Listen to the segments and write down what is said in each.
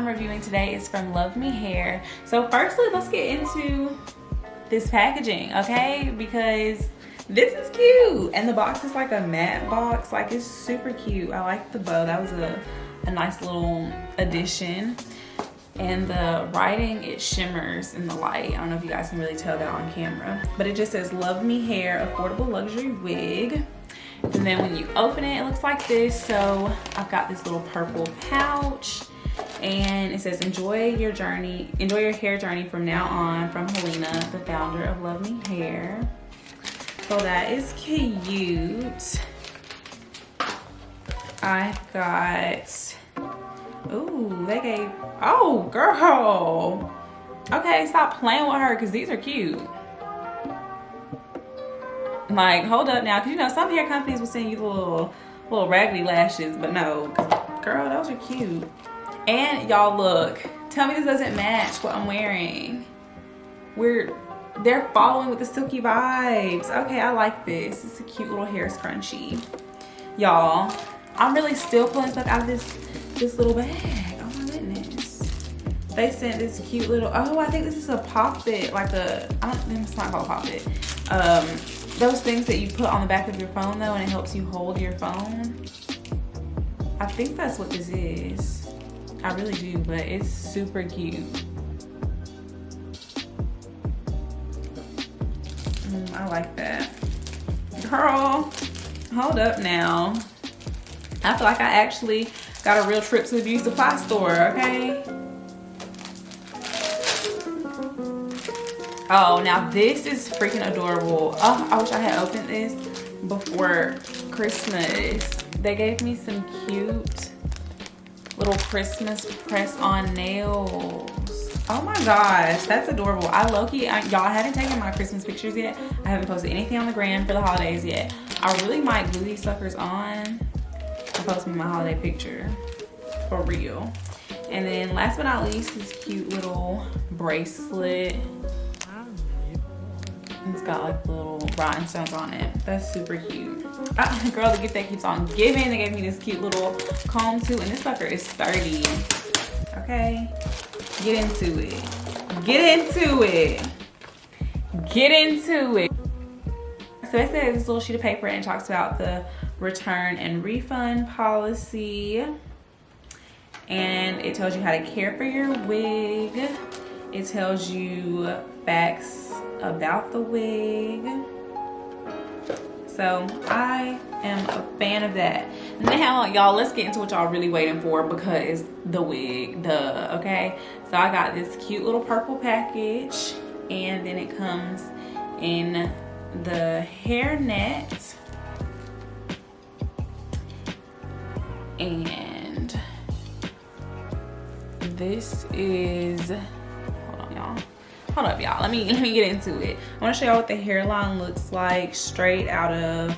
I'm reviewing today is from Luvme Hair. So firstly, let's get into this packaging, okay? Because this is cute. And the box is like a matte box. Like, it's super cute. I like the bow. That was a nice little addition. And the writing, it shimmers in the light. I don't know if you guys can really tell that on camera. But it just says Luvme Hair Affordable Luxury Wig. And then when you open it, it looks like this. So I've got this little purple pouch. And it says, enjoy your hair journey from now on, from Helena, the founder of Luvme Hair. So that is cute. I've got, ooh, they gave, oh girl. Okay, stop playing with her because these are cute. Like, hold up now, because you know, some hair companies will send you the little raggedy lashes, but no, girl, those are cute. And y'all look, tell me this doesn't match what I'm wearing. They're following with the silky vibes. Okay, I like this. It's a cute little hair scrunchie. Y'all, I'm really still pulling stuff out of this little bag. Oh my goodness. They sent this cute little, oh, I think this is a pop it, like it's not called pop it. Those things that you put on the back of your phone though, and it helps you hold your phone. I think that's what this is. I really do, but it's super cute. I like that. Girl, hold up now. I feel like I actually got a real trip to the beauty supply store, okay? Oh, now this is freaking adorable. Oh, I wish I had opened this before Christmas. They gave me some cute little Christmas press-on nails. Oh my gosh, that's adorable. I low-key, y'all, I haven't taken my Christmas pictures yet. I haven't posted anything on the gram for the holidays yet. I really might glue these suckers on and post me my holiday picture for real. And then last but not least, this cute little bracelet. It's got like little rhinestones on it. That's super cute. Girl, the gift that keeps on giving. They gave me this cute little comb too, and this sucker is sturdy. Okay, get into it. Get into it. Get into it. So it says this little sheet of paper, and it talks about the return and refund policy. And it tells you how to care for your wig. It tells you facts about the wig. So I am a fan of that. Now y'all, let's get into what y'all really waiting for, because the wig, duh, okay? So I got this cute little purple package, and then it comes in the hair net. And this is, hold up y'all, let me get into it. I want to show y'all what the hairline looks like straight out of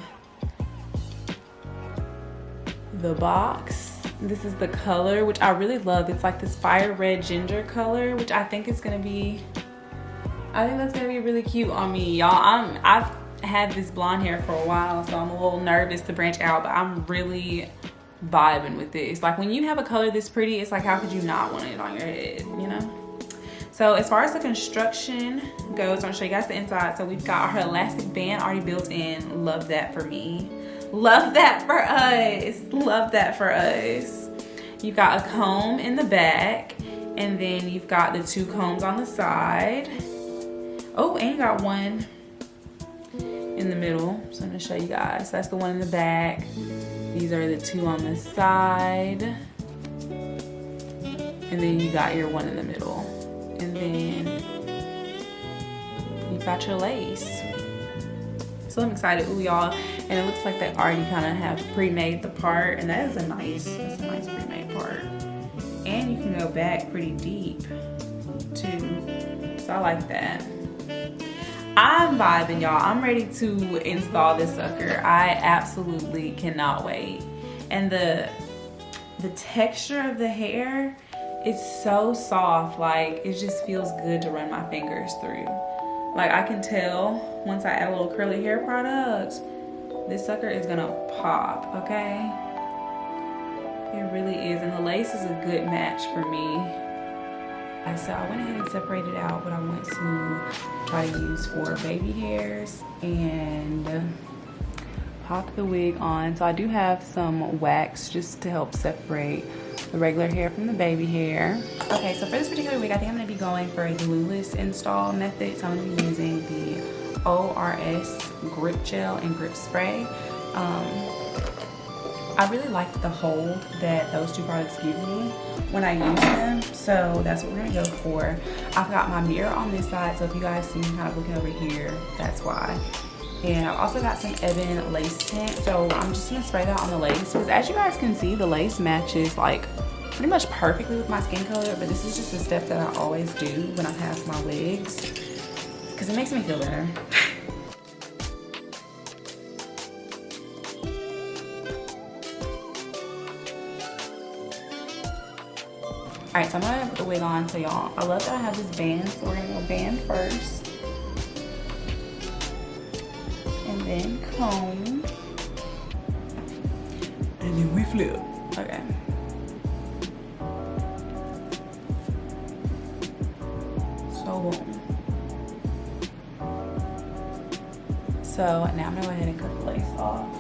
the box. This is the color, which I really love. It's like this fire red ginger color, which I think that's gonna be really cute on me, y'all. I've had this blonde hair for a while, so I'm a little nervous to branch out, but I'm really vibing with this. Like, when you have a color this pretty, it's like, how could you not want it on your head, you know? So as far as the construction goes, I'm gonna show you guys the inside. So we've got our elastic band already built in. Love that for me. Love that for us. Love that for us. You've got a comb in the back, and then you've got the 2 combs on the side. Oh, and you got one in the middle. So I'm gonna show you guys. That's the one in the back. These are the 2 on the side. And then you got your one in the middle. And then you've got your lace. So I'm excited, ooh y'all. And it looks like they already kind of have pre-made the part, and that's a nice pre-made part. And you can go back pretty deep too. So I like that. I'm vibing, y'all. I'm ready to install this sucker. I absolutely cannot wait. And the texture of the hair, it's so soft. Like, it just feels good to run my fingers through. Like, I can tell once I add a little curly hair product, this sucker is gonna pop, okay? It really is, and the lace is a good match for me. So I went ahead and separated out what I want to try to use for baby hairs and pop the wig on. So I do have some wax just to help separate the regular hair from the baby hair. Okay, so for this particular wig, I think I'm gonna be going for a glueless install method. So I'm gonna be using the ORS grip gel and grip spray. I really like the hold that those two products give me when I use them, so that's what we're gonna go for. I've got my mirror on this side, so if you guys see me kind of looking over here, that's why. And I've also got some Ebon lace tint, so I'm just gonna spray that on the lace, because as you guys can see, the lace matches like pretty much perfectly with my skin color, but this is just a step that I always do when I have my wigs, because it makes me feel better. All right, so I'm gonna put the wig on. So y'all, I love that I have this band. So we're gonna go band first. And then comb. And then we flip. Okay. So boom. So now I'm gonna go ahead and cut the lace off.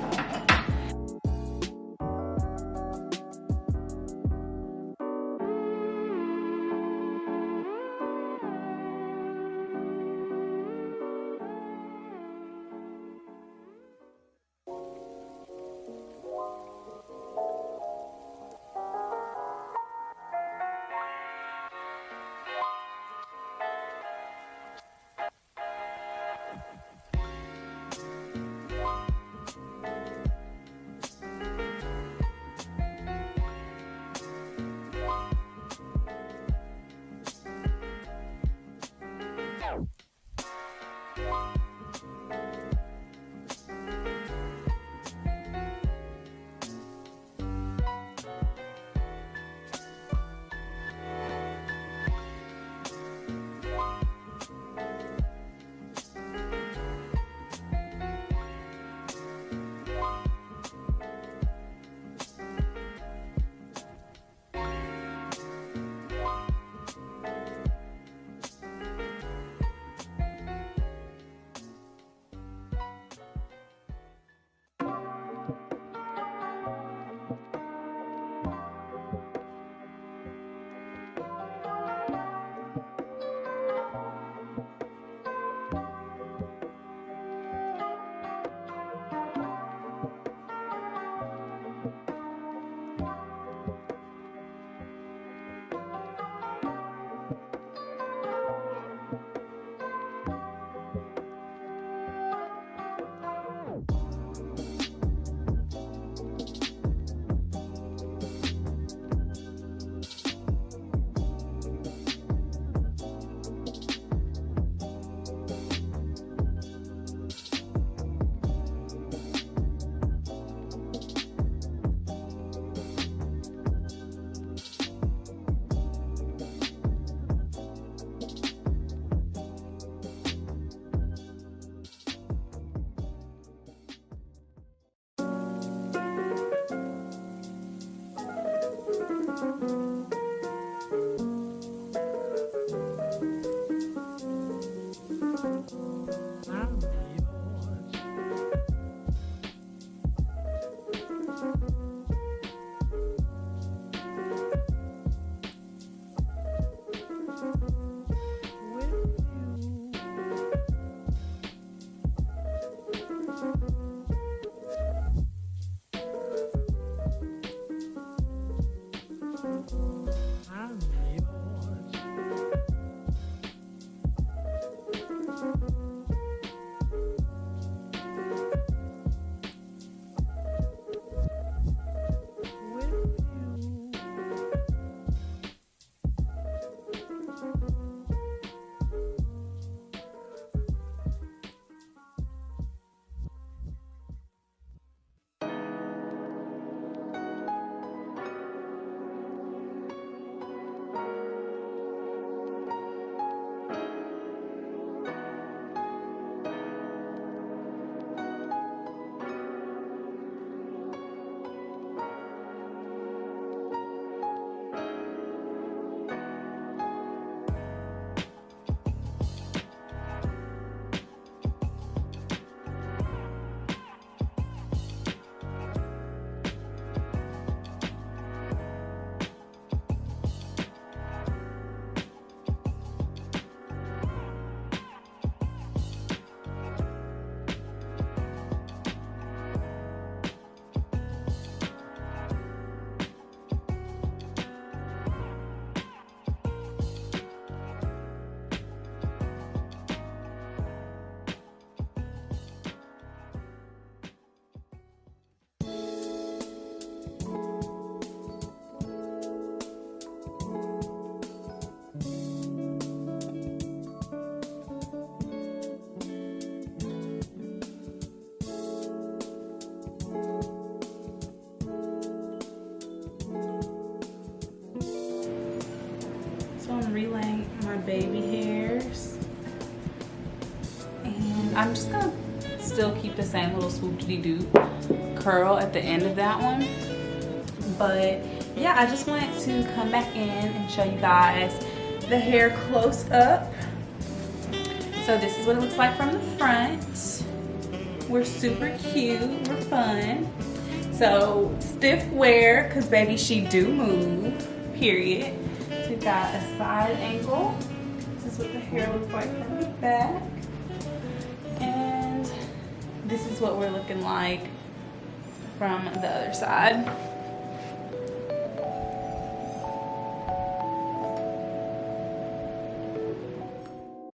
I'm just gonna still keep the same little swoop-de-doo curl at the end of that one. But yeah, I just wanted to come back in and show you guys the hair close up. So this is what it looks like from the front. We're super cute, we're fun. So stiff wear, cause baby she do move, period. So we've got a side angle. This is what the hair looks like from the back. And this is what we're looking like from the other side.